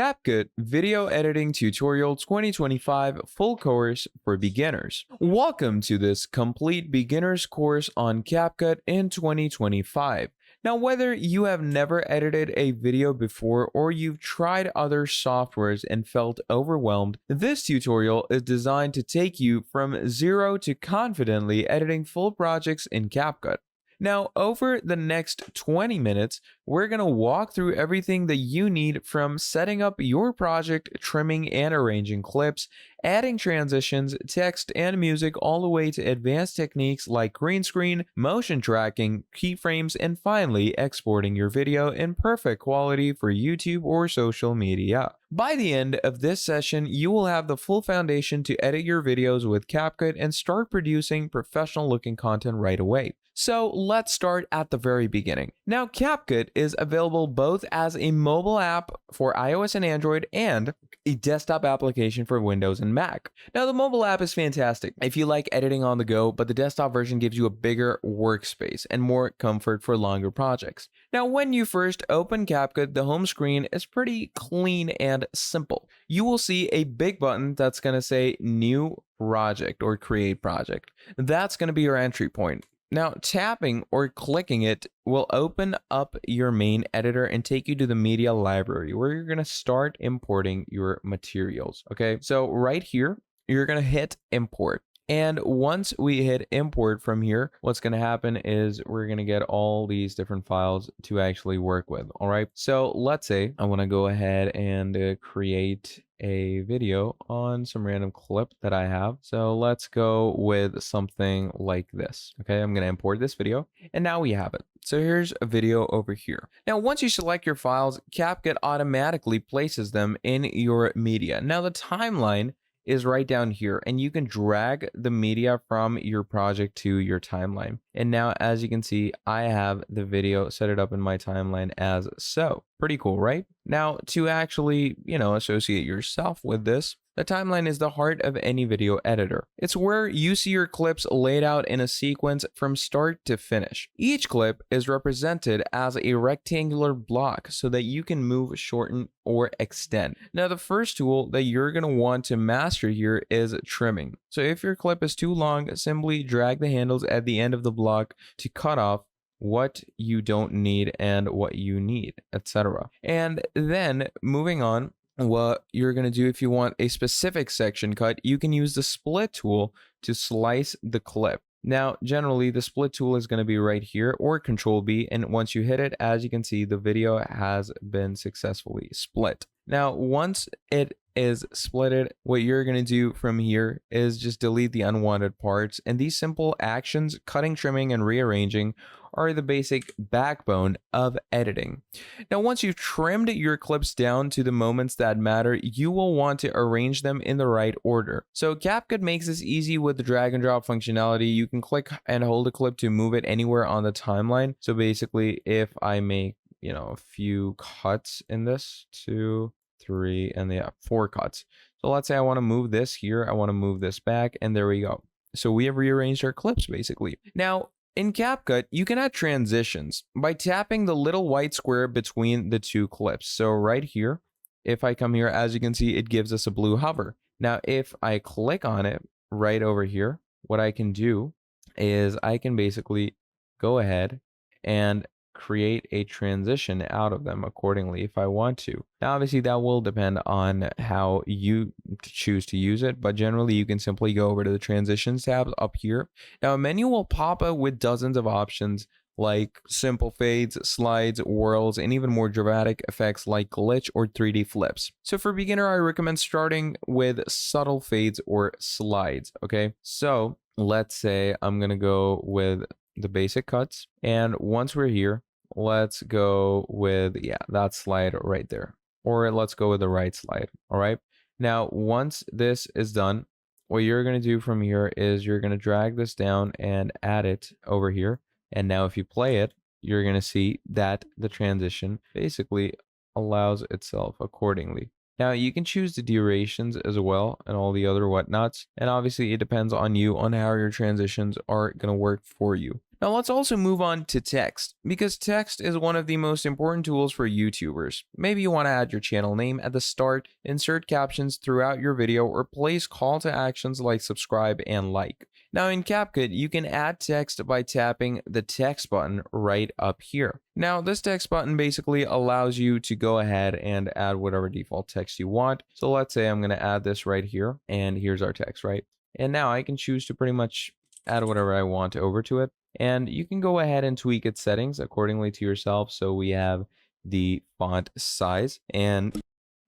CapCut Video Editing Tutorial 2025 Full Course for Beginners. Welcome to this complete beginner's course on CapCut in 2025. Now, whether you have never edited a video before or you've tried other softwares and felt overwhelmed, this tutorial is designed to take you from zero to confidently editing full projects in CapCut. Now, over the next 20 minutes, we're going to walk through everything that you need from setting up your project, trimming and arranging clips, adding transitions, text, and music, all the way to advanced techniques like green screen, motion tracking, keyframes, and finally exporting your video in perfect quality for YouTube or social media. By the end of this session, you will have the full foundation to edit your videos with CapCut and start producing professional-looking content right away. So let's start at the very beginning. Now, CapCut is available both as a mobile app for iOS and Android and a desktop application for Windows and Mac. Now, the mobile app is fantastic if you like editing on the go, but the desktop version gives you a bigger workspace and more comfort for longer projects. Now, when you first open CapCut, the home screen is pretty clean and simple. You will see a big button that's going to say New Project or Create Project. That's going to be your entry point. Now, tapping or clicking it will open up your main editor and take you to the media library where you're going to start importing your materials. Okay, so right here, you're going to hit import. And once we hit import from here, what's going to happen is we're going to get all these different files to actually work with. All right, so let's say I want to go ahead and create a video on some random clip that I have. So let's go with something like this. Okay, I'm going to import this video and now we have it. So here's a video over here. Now, once you select your files, CapCut automatically places them in your media. Now, the timeline is right down here and you can drag the media from your project to your timeline. And now, as you can see, I have the video set it up in my timeline as so. Pretty cool, right? Now, to actually, associate yourself with this, the timeline is the heart of any video editor. It's where you see your clips laid out in a sequence from start to finish. Each clip is represented as a rectangular block so that you can move, shorten, or extend. Now, the first tool that you're going to want to master here is trimming. So if your clip is too long, simply drag the handles at the end of the block to cut off what you don't need and what you need, etc. And then moving on, what you're going to do if you want a specific section cut, you can use the split tool to slice the clip. Now, generally, the split tool is going to be right here or Control B. And once you hit it, as you can see, the video has been successfully split. Now, once it is splitted, what you're going to do from here is just delete the unwanted parts. And these simple actions, cutting, trimming, and rearranging, are the basic backbone of editing. Now, once you've trimmed your clips down to the moments that matter, you will want to arrange them in the right order. So CapCut makes this easy with the drag and drop functionality. You can click and hold a clip to move it anywhere on the timeline. So basically, if I make, a few cuts in this, 2, 3, and 4 cuts. So let's say I want to move this here. I want to move this back, and there we go. So we have rearranged our clips basically. Now, in CapCut, you can add transitions by tapping the little white square between the two clips. So right here, if I come here, as you can see, it gives us a blue hover. Now, if I click on it right over here, what I can do is I can basically go ahead and create a transition out of them accordingly if I want to. Now, obviously, that will depend on how you choose to use it, but generally, you can simply go over to the Transitions tab up here. Now, a menu will pop up with dozens of options like simple fades, slides, whirls, and even more dramatic effects like glitch or 3D flips. So for beginner, I recommend starting with subtle fades or slides, okay? So let's say I'm going to go with the basic cuts. And once we're here, let's go with, that slide right there. Or let's go with the right slide. All right. Now, once this is done, what you're going to do from here is you're going to drag this down and add it over here. And now if you play it, you're going to see that the transition basically allows itself accordingly. Now, you can choose the durations as well and all the other whatnots. And obviously, it depends on you on how your transitions are going to work for you. Now let's also move on to text, because text is one of the most important tools for YouTubers. Maybe you want to add your channel name at the start, insert captions throughout your video, or place call to actions like subscribe and like. Now in CapCut, you can add text by tapping the text button right up here. Now this text button basically allows you to go ahead and add whatever default text you want. So let's say I'm going to add this right here, and here's our text, right? And now I can choose to pretty much add whatever I want over to it. And you can go ahead and tweak its settings accordingly to yourself. So we have the font size, and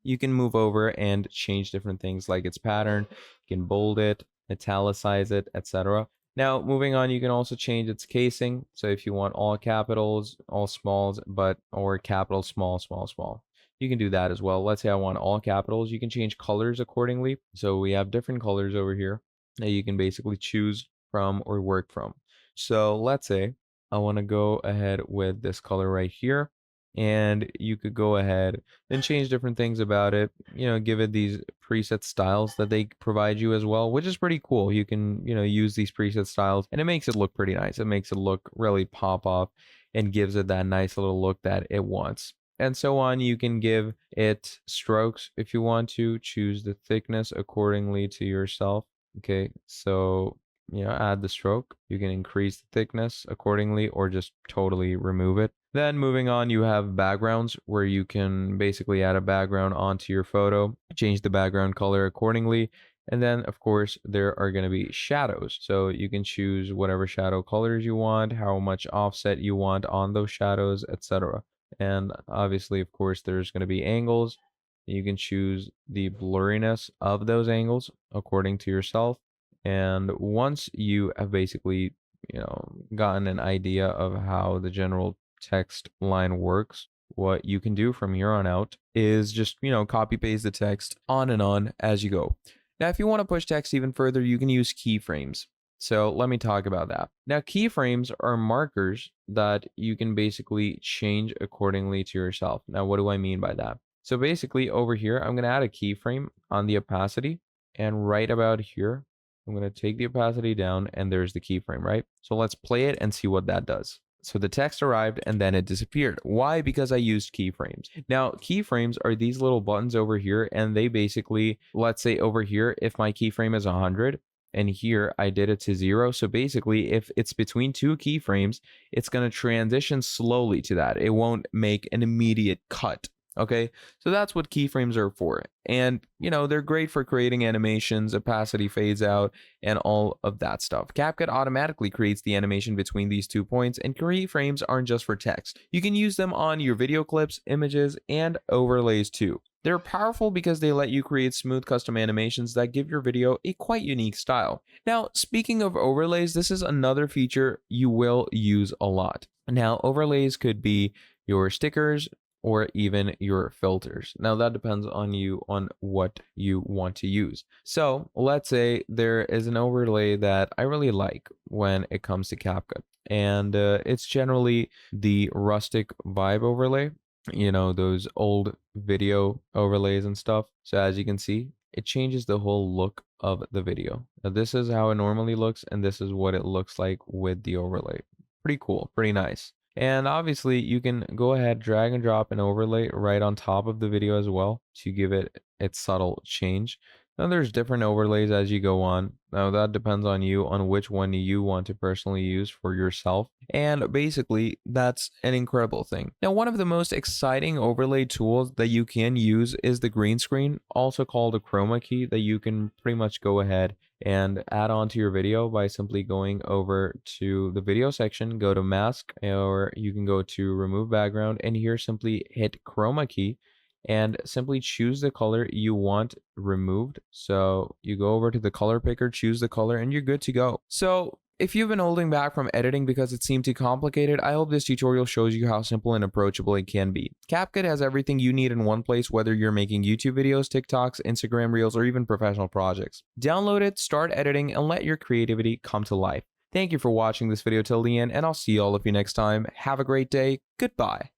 you can move over and change different things like its pattern. You can bold it, italicize it, etc. Now, moving on, you can also change its casing. So if you want all capitals, all smalls, or capital small, small, small, you can do that as well. Let's say I want all capitals. You can change colors accordingly. So we have different colors over here that you can basically choose from or work from. So let's say I want to go ahead with this color right here, and you could go ahead and change different things about it, give it these preset styles that they provide you as well, which is pretty cool. You can, use these preset styles, and it makes it look pretty nice. It makes it look really pop off and gives it that nice little look that it wants. And so on. You can give it strokes if you want to, choose the thickness accordingly to yourself. Okay, so add the stroke. You can increase the thickness accordingly or just totally remove it. Then moving on, you have backgrounds, where you can basically add a background onto your photo, change the background color accordingly. And then of course there are going to be shadows. So you can choose whatever shadow colors you want, how much offset you want on those shadows, etc. And obviously, of course, there's going to be angles. You can choose the blurriness of those angles according to yourself. And once you have basically, gotten an idea of how the general text line works, what you can do from here on out is just, copy paste the text on and on as you go. Now, if you want to push text even further, you can use keyframes. So let me talk about that. Now, keyframes are markers that you can basically change accordingly to yourself. Now, what do I mean by that? So basically over here, I'm going to add a keyframe on the opacity, and right about here, I'm going to take the opacity down, and there's the keyframe, right? So let's play it and see what that does. So the text arrived and then it disappeared. Why? Because I used keyframes. Now, keyframes are these little buttons over here, and they basically, let's say over here, if my keyframe is 100, and here I did it to 0. So basically, if it's between two keyframes, it's going to transition slowly to that. It won't make an immediate cut. Okay, so that's what keyframes are for. And, they're great for creating animations, opacity fades out, and all of that stuff. CapCut automatically creates the animation between these 2 points, and keyframes aren't just for text. You can use them on your video clips, images, and overlays too. They're powerful because they let you create smooth custom animations that give your video a quite unique style. Now, speaking of overlays, this is another feature you will use a lot. Now, overlays could be your stickers, or even your filters. Now that depends on you on what you want to use. So let's say there is an overlay that I really like when it comes to CapCut, and it's generally the rustic vibe overlay, those old video overlays and stuff. So as you can see, it changes the whole look of the video. Now this is how it normally looks, and this is what it looks like with the overlay. Pretty cool, pretty nice. And obviously you can go ahead, drag and drop an overlay right on top of the video as well to give it its subtle change. Now there's different overlays as you go on. Now that depends on you on which one you want to personally use for yourself. And basically that's an incredible thing. Now one of the most exciting overlay tools that you can use is the green screen, also called a chroma key, that you can pretty much go ahead and add on to your video by simply going over to the video section, go to mask, or you can go to remove background, and here simply hit chroma key and simply choose the color you want removed. So you go over to the color picker, choose the color, and you're good to go. So if you've been holding back from editing because it seemed too complicated, I hope this tutorial shows you how simple and approachable it can be. CapCut has everything you need in one place, whether you're making YouTube videos, TikToks, Instagram Reels, or even professional projects. Download it, start editing, and let your creativity come to life. Thank you for watching this video till the end, and I'll see all of you next time. Have a great day. Goodbye.